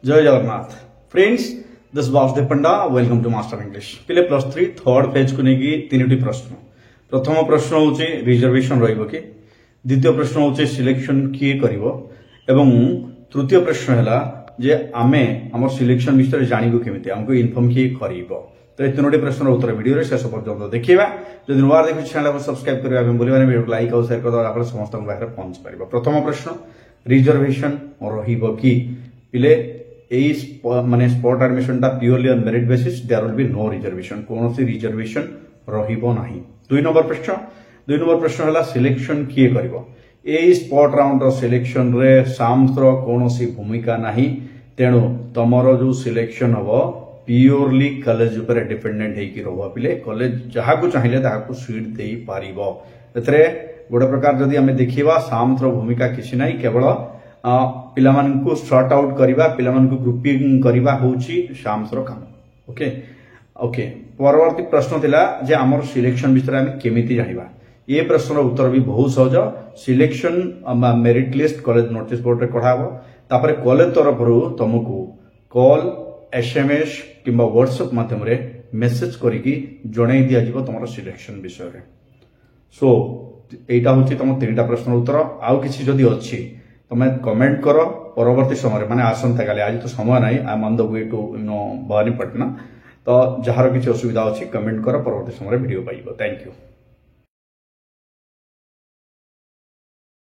जय Jagannath friends this Vasudev Panda welcome to master English पिले +3 third page को लेकिन तीन प्रश्न। प्रथम प्रश्न हूँ रिजर्वेशन रही द्वितीय प्रश्न हूँ सिलेक्शन किए करिवो एवं तृतीय प्रश्न है जे आमे आम सिलेक्शन विषय जानू केमी आमको इनफर्म किए करिवो। तो ये तीनोटी प्रश्न उत्तर वीडियो शेष पर्यटन देखा जब नुआ देखिए चैनल को सब्सक्राइब करवा बोलने वीडियो लाइक और शेयर कर समस्त पाखे पहुंच पार। प्रथम प्रश्न रिजर्वेशन रहिबो कि पिले माने स्पॉट एडमिशन टा purely on merit basis there will be no reservation कौन सी रिजर्वेशन रहिबो नाही। दुई नंबर प्रश्न है सिलेक्शन किए करिवो ए स्पॉट राउंड रो सिलेक्शन रे सामथ्र कौन सी भूमिका नाही तेणु तमरो जो सिलेक्शन हबो प्योरली कॉलेज ऊपर डिपेंडेंट हेकी रहबो पिले कॉलेज जहा को चाहिए ताहा को सीट देई पारिबो। एतरे गोटे प्रकार जदि हमें देखिबा सामथ्र भूमिका किछि नाही केवल पिलामानकु सॉर्ट आउट करिबा पिलामानकु ग्रुपिंग करिबा होची सामथ्र काम। ओके ओके परवर्ती प्रश्न थिला जे हमर सिलेक्शन विषय हम केमिति जानिबा। ये प्रश्नर उत्तर भी बहुत सहज selection merit list college notice board रे कढाबो तापर कॉलेज तरफ रु तुमको कॉल एसएमएस किंबा व्हाट्सएप माध्यम रे मेसेज करिकी जणाई दिया जिवो तुमर सिलेक्शन विषय रे। सो एटा होची तुम तीनटा प्रश्न उत्तर आउ किछि जदि अछि तमे कमेंट करो परवर्ती समय माने आसंता काले आज तो समय नाही I am on the way to Bhawanipatna तो जहार किछि असुविधा अछि कमेंट करो परवर्ती समय वीडियो पाइबो। Thank you.